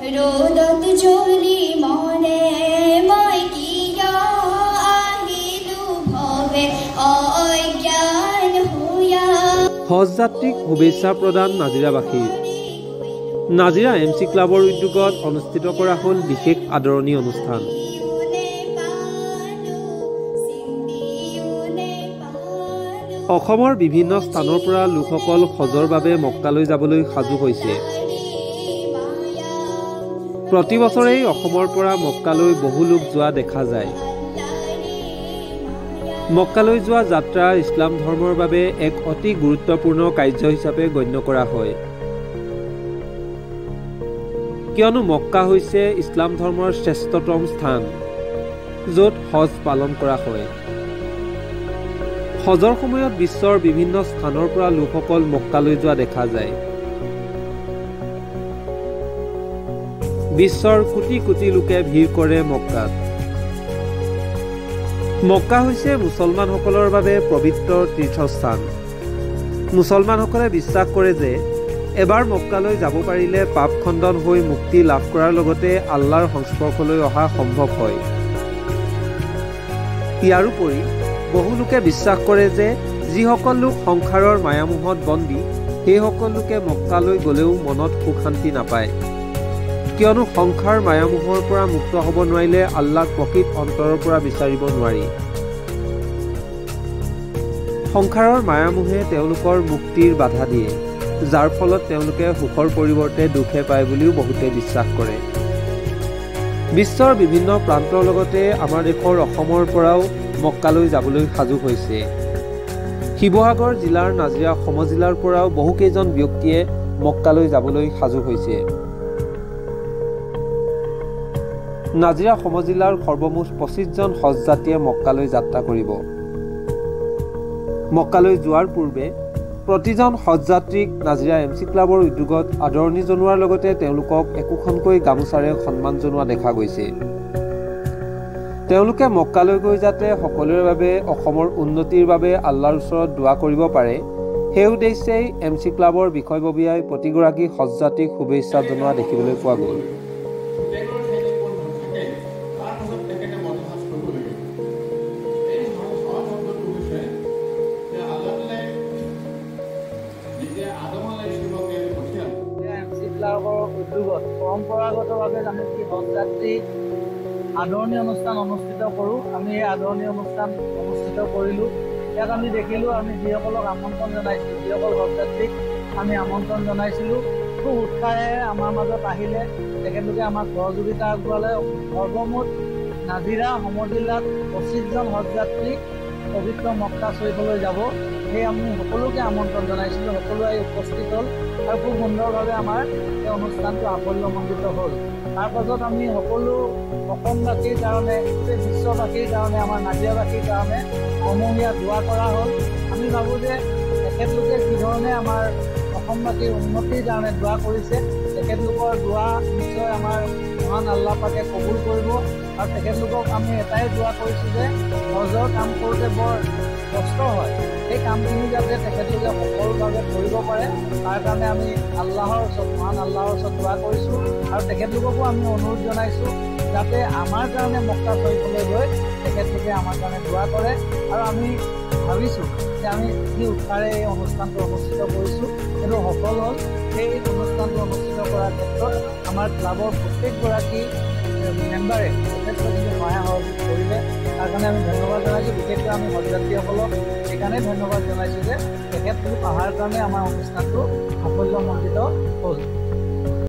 ৰ'দত জ্বলি মৰে মই কিয় আহিলো ভৱে অজ্ঞান হোৱা। হজ যাত্ৰীক শুভেচ্ছা প্ৰদান নাজিৰাবাসীৰ। নাজিৰা MC ক্লাবৰ উদ্যোগত অনুষ্ঠিত কৰা হ'ল বিশেষ আদৰণি অনুষ্ঠান। অসমৰ বিভিন্ন স্থানৰ পৰা লোকসকল হজৰ বাবে মক্কালৈ যাবলৈ সাজু হৈছে। প্ৰতি বছৰেই অসমৰ পৰা মক্কালৈ বহু লোক যোৱা দেখা যায়। মক্কালৈ যোৱা যাত্ৰা ইছলাম ধৰ্মৰ বাবে এক অতি গুৰুত্বপূৰ্ণ কাৰ্য হিচাপে গণ্য কৰা হয়, কিয়নো মক্কা হৈছে ইছলাম ধৰ্মৰ শ্ৰেষ্ঠতম স্থান, য'ত হজ পালন কৰা হয়। হজৰ সময়ত বিশ্বৰ বিভিন্ন স্থানৰ পৰা লোকসকল মক্কালৈ যোৱা দেখা যায়। বিশ্বৰ কোটি কোটি লোকে ভিৰ কৰে মক্কাত। মক্কা হৈছে মুছলমানসকলৰ বাবে পবিত্ৰ তীৰ্থস্থান। মুছলমানসকলে বিশ্বাস কৰে যে এবাৰ মক্কালৈ যাব পাৰিলে পাপ খণ্ডন হৈ মুক্তি লাভ কৰাৰ লগতে আল্লাহৰ সংস্পৰ্শলৈ অহা সম্ভৱ হয়। ইয়াৰোপৰি বহু লোকে বিশ্বাস কৰে যে যিসকল লোক সংসাৰৰ মায়ামোহত বন্দী, সেইসকল লোকে মক্কালৈ গ'লেও মনত সুখ শান্তি নাপায়, কিয়নো সংসাৰ মায়ামোহৰ পৰা মুক্ত হ'ব নোৱাৰিলে আল্লাহক প্ৰকৃত অন্তৰৰ পৰা বিচাৰিব নোৱাৰি। সংসাৰৰ মায়ামোহে তেওঁলোকৰ মুক্তিৰ বাধা দিয়ে, যাৰ ফলত তেওঁলোকে সুখৰ পৰিৱৰ্তে দুখে পায় বুলিও বহুতে বিশ্বাস কৰে। বিশ্বৰ বিভিন্ন প্ৰান্তৰ লগতে আমাৰ দেশৰ অসমৰ পৰাও মক্কালৈ যাবলৈ সাজু হৈছে। শিৱসাগৰ জিলাৰ নাজিৰা সমজিলাৰ পৰাও বহুকেইজন ব্যক্তিয়ে মক্কালৈ যাবলৈ সাজু হৈছে। নাজিৰা সমজিলাৰ সৰ্বমুঠ 25জন হজযাত্ৰীয়ে মক্কালৈ যাত্ৰা কৰিব। মক্কালৈ যোৱাৰ পূৰ্বে প্ৰতিজন হজযাত্ৰীক নাজিৰা MC ক্লাবৰ উদ্যোগত আদৰণি জনোৱাৰ লগতে তেওঁলোকক একোখনকৈ গামোচাৰে সন্মান জনোৱা দেখা গৈছে। তেওঁলোকে মক্কালৈ গৈ যাতে সকলোৰে বাবে অসমৰ উন্নতিৰ বাবে আল্লাহৰ ওচৰত দোৱা কৰিব পাৰে, সেই উদ্দেশ্যেই MC ক্লাবৰ বিষয়ববীয়াই প্ৰতিগৰাকী হজযাত্ৰীক শুভেচ্ছা জনোৱা দেখিবলৈ পোৱা গ'ল। উদ্যোগত পৰম্পৰাগতভাৱে আমি কি হজযাত্ৰী আদৰণি অনুষ্ঠান অনুষ্ঠিত কৰোঁ। আমি এই আদৰণি অনুষ্ঠান অনুষ্ঠিত কৰিলোঁ। ইয়াত আমি দেখিলোঁ, আমি যিসকলক আমন্ত্ৰণ জনাইছিলোঁ, যিসকল হজযাত্ৰীক আমি আমন্ত্ৰণ জনাইছিলোঁ, খুব উৎসাহেৰে আমাৰ মাজত আহিলে, তেখেতলোকে আমাক সহযোগিতা আগবঢ়ালে। সৰ্বমুঠ নাজিৰা সমজিলাত 25জন হজযাত্ৰীক পবিত্ৰ মক্কা শ্বৰীফলৈ যাব, সেই আমি সকলোকে আমন্ত্ৰণ জনাইছিলোঁ। সকলোৱে উপস্থিত হ'ল আৰু খুব সুন্দৰভাৱে আমাৰ এই অনুষ্ঠানটো সাফল্যমণ্ডিত হ'ল। তাৰ পাছত আমি সকলো অসমবাসীৰ কাৰণে, গোটেই বিশ্ববাসীৰ কাৰণে, আমাৰ নাজিৰাবাসীৰ কাৰণে সমূহীয়া দোৱা কৰা হ'ল। আমি ভাবোঁ যে তেখেতলোকে যিধৰণে আমাৰ অসমবাসীৰ উন্নতিৰ কাৰণে দোৱা কৰিছে, তেখেতলোকৰ দোৱা নিশ্চয় আমাৰ মহান আল্লাহ পাকে কবুল কৰিব। আৰু তেখেতলোকক আমি এটাই দোৱা কৰিছোঁ যে হজৰ কাম কৰোঁতে বৰ কষ্ট হয়, সেই কামখিনি যাতে তেখেতলোকে সফলভাৱে কৰিব পাৰে, তাৰ কাৰণে আমি আল্লাহৰ ওচৰত, মহান আল্লাহৰ ওচৰত দোৱা কৰিছোঁ। আৰু তেখেতলোককো আমি অনুৰোধ জনাইছোঁ যাতে আমাৰ কাৰণে মক্কা শ্বৰীফলৈ গৈ তেখেতলোকে আমাৰ কাৰণে দোৱা কৰে। আৰু আমি ভাবিছোঁ যে আমি যি উৎসাহেৰে এই অনুষ্ঠানটো অনুষ্ঠিত কৰিছোঁ সেইটো সফল হ'ল। সেই অনুষ্ঠানটো অনুষ্ঠিত কৰাৰ ক্ষেত্ৰত আমাৰ ক্লাবৰ প্ৰত্যেকগৰাকী মেম্বাৰে যথেষ্টখিনি সহায় সহযোগ কৰিলে, তাৰ কাৰণে আমি ধন্যবাদ জনাইছোঁ। বিশেষকৈ আমি হজযাত্ৰীসকলক সেইকাৰণে ধন্যবাদ জনাইছোঁ যে তেখেতলোক অহাৰ কাৰণে আমাৰ অনুষ্ঠানটো সাফল্যমণ্ডিত হ'ল।